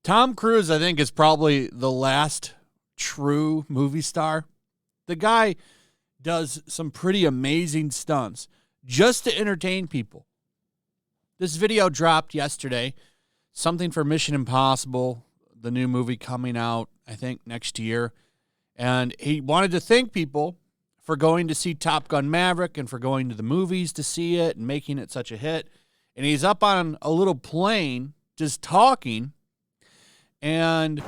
Tom Cruise, I think, is probably the last true movie star. The guy does some pretty amazing stunts just to entertain people. This video dropped yesterday, something for Mission Impossible, the new movie coming out, I think, next year. And he wanted to thank people for going to see Top Gun Maverick and for going to the movies to see it and making it such a hit. And he's up on a little plane just talking, and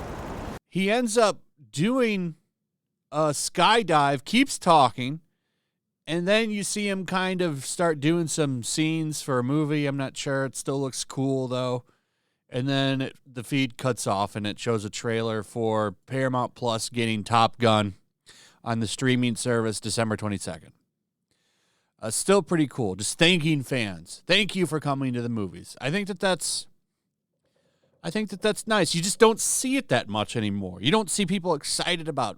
he ends up doing a skydive, keeps talking, and then you see him kind of start doing some scenes for a movie. I'm not sure. It still looks cool, though. And then the feed cuts off, and it shows a trailer for Paramount Plus getting Top Gun on the streaming service December 22nd. Still pretty cool. Just thanking fans. Thank you for coming to the movies. I think that's nice. You just don't see it that much anymore. You don't see people excited about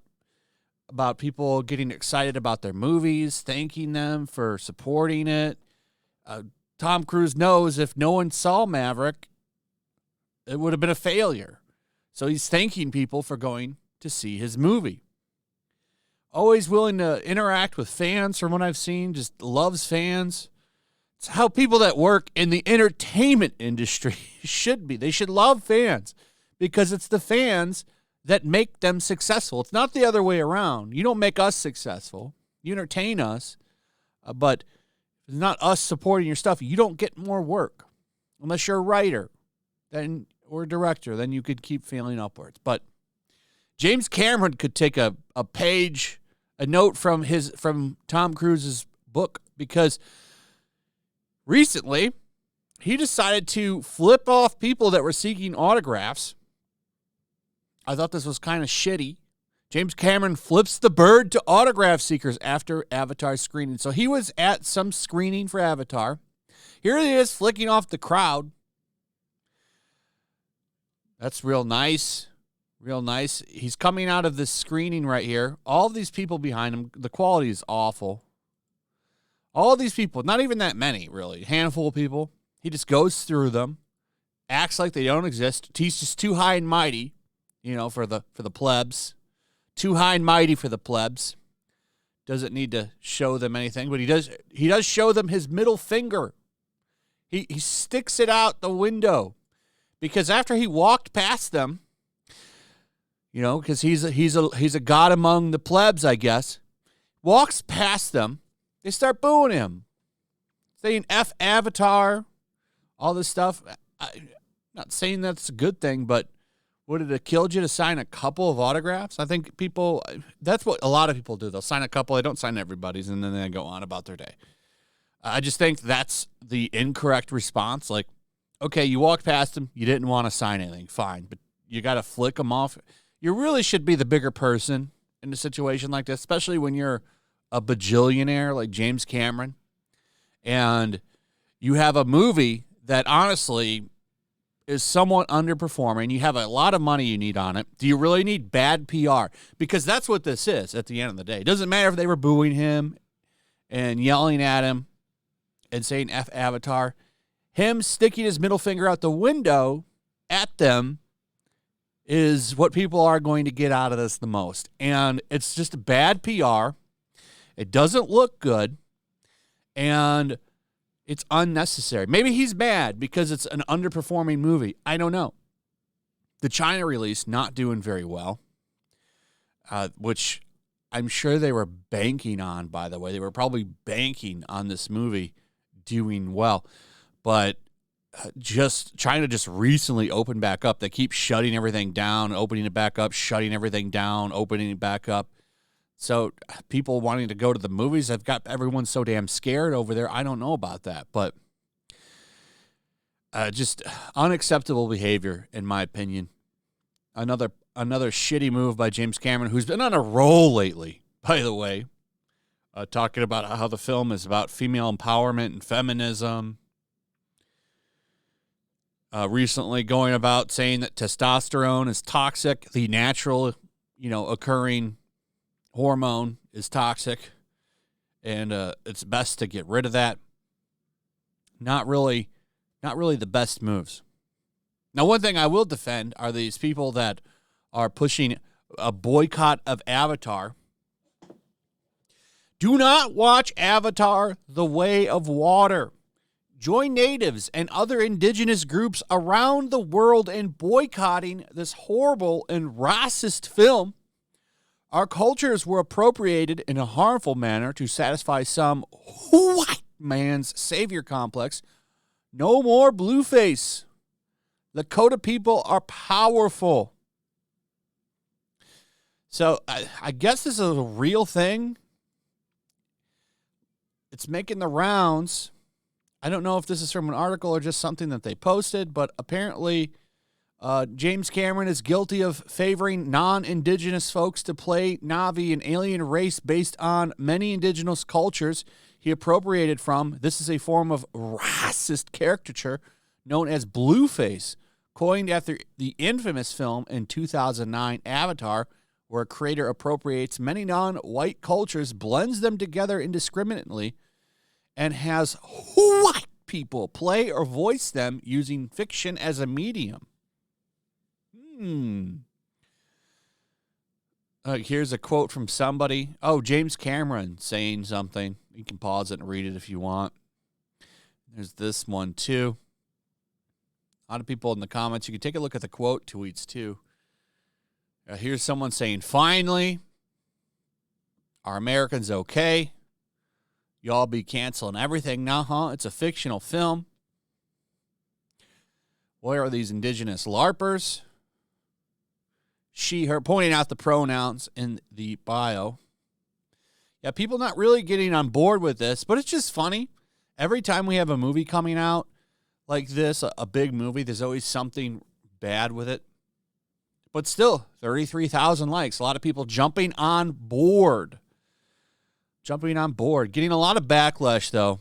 people getting excited about their movies, thanking them for supporting it. Tom Cruise knows if no one saw Maverick, it would have been a failure. So he's thanking people for going to see his movie. Always willing to interact with fans from what I've seen, just loves fans. It's how people that work in the entertainment industry should be. They should love fans because it's the fans that make them successful. It's not the other way around. You don't make us successful. You entertain us, but it's not us supporting your stuff. You don't get more work unless you're a writer or a director. Then you could keep failing upwards. But James Cameron could take a note from Tom Cruise's book, because recently, he decided to flip off people that were seeking autographs. I thought this was kind of shitty. James Cameron flips the bird to autograph seekers after Avatar screening. So he was at some screening for Avatar. Here he is flicking off the crowd. That's real nice. Real nice. He's coming out of this screening right here. All of these people behind him, the quality is awful. All these people, not even that many, really. A handful of people. He just goes through them, acts like they don't exist. He's just too high and mighty, for the plebs. Too high and mighty for the plebs. Doesn't need to show them anything, but he does show them his middle finger. He sticks it out the window, because after he walked past them, because he's a god among the plebs, I guess, walks past them. They start booing him, saying F Avatar, all this stuff. I'm not saying that's a good thing, but would it have killed you to sign a couple of autographs? I think that's what a lot of people do. They'll sign a couple. They don't sign everybody's, and then they go on about their day. I just think that's the incorrect response. Like, okay, you walked past him. You didn't want to sign anything. Fine, but you got to flick him off. You really should be the bigger person in a situation like this, especially when you're a bajillionaire like James Cameron, and you have a movie that honestly is somewhat underperforming. You have a lot of money you need on it. Do you really need bad PR? Because that's what this is at the end of the day. It doesn't matter if they were booing him and yelling at him and saying F Avatar. Him sticking his middle finger out the window at them is what people are going to get out of this the most. And it's just bad PR. It doesn't look good, and it's unnecessary. Maybe he's mad because it's an underperforming movie. I don't know. The China release not doing very well, which I'm sure they were banking on, by the way. They were probably banking on this movie doing well. But China just recently opened back up. They keep shutting everything down, opening it back up, shutting everything down, opening it back up. So people wanting to go to the movies, have got everyone so damn scared over there. I don't know about that, but just unacceptable behavior, in my opinion. Another shitty move by James Cameron, who's been on a roll lately, by the way, talking about how the film is about female empowerment and feminism. Recently going about saying that testosterone is toxic, the natural, occurring hormone is toxic, and it's best to get rid of that. Not really the best moves. Now, one thing I will defend are these people that are pushing a boycott of Avatar. Do not watch Avatar: The Way of Water. Join natives and other indigenous groups around the world in boycotting this horrible and racist film. Our cultures were appropriated in a harmful manner to satisfy some white man's savior complex. No more blueface. Lakota people are powerful. So I guess this is a real thing. It's making the rounds. I don't know if this is from an article or just something that they posted, but apparently James Cameron is guilty of favoring non-indigenous folks to play Na'vi, an alien race based on many indigenous cultures he appropriated from. This is a form of racist caricature known as blueface, coined after the infamous film in 2009, Avatar, where a creator appropriates many non-white cultures, blends them together indiscriminately, and has white people play or voice them using fiction as a medium. Here's a quote from somebody. Oh, James Cameron saying something. You can pause it and read it if you want. There's this one, too. A lot of people in the comments. You can take a look at the quote tweets, too. Here's someone saying, finally, are Americans okay? Y'all be canceling everything now, huh? It's a fictional film. Where are these indigenous LARPers? She, her, pointing out the pronouns in the bio. Yeah, people not really getting on board with this, but it's just funny. Every time we have a movie coming out like this, a big movie, there's always something bad with it. But still, 33,000 likes. A lot of people jumping on board. Getting a lot of backlash, though,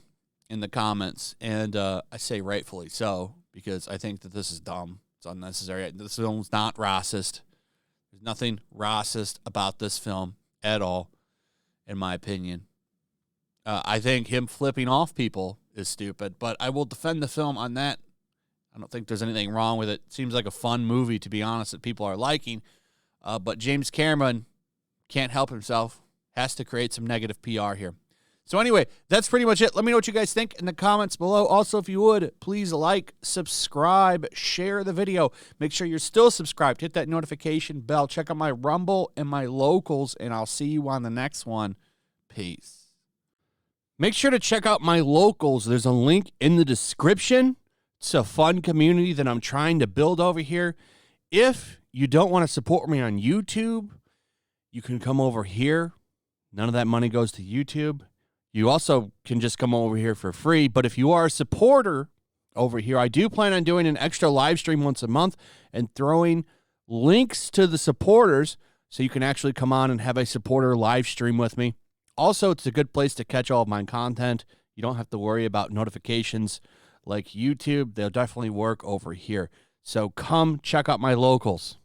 in the comments. And I say rightfully so, because I think that this is dumb. It's unnecessary. This film's not racist. There's nothing racist about this film at all, in my opinion. I think him flipping off people is stupid, but I will defend the film on that. I don't think there's anything wrong with it. Seems like a fun movie, to be honest, that people are liking. But James Cameron can't help himself. Has to create some negative PR here. So anyway, that's pretty much it. Let me know what you guys think in the comments below. Also, if you would, please like, subscribe, share the video. Make sure you're still subscribed. Hit that notification bell. Check out my Rumble and my locals, and I'll see you on the next one. Peace. Make sure to check out my locals. There's a link in the description. It's a fun community that I'm trying to build over here. If you don't want to support me on YouTube, you can come over here. None of that money goes to YouTube. You also can just come over here for free. But if you are a supporter over here, I do plan on doing an extra live stream once a month and throwing links to the supporters so you can actually come on and have a supporter live stream with me. Also, it's a good place to catch all of my content. You don't have to worry about notifications like YouTube. They'll definitely work over here. So come check out my locals.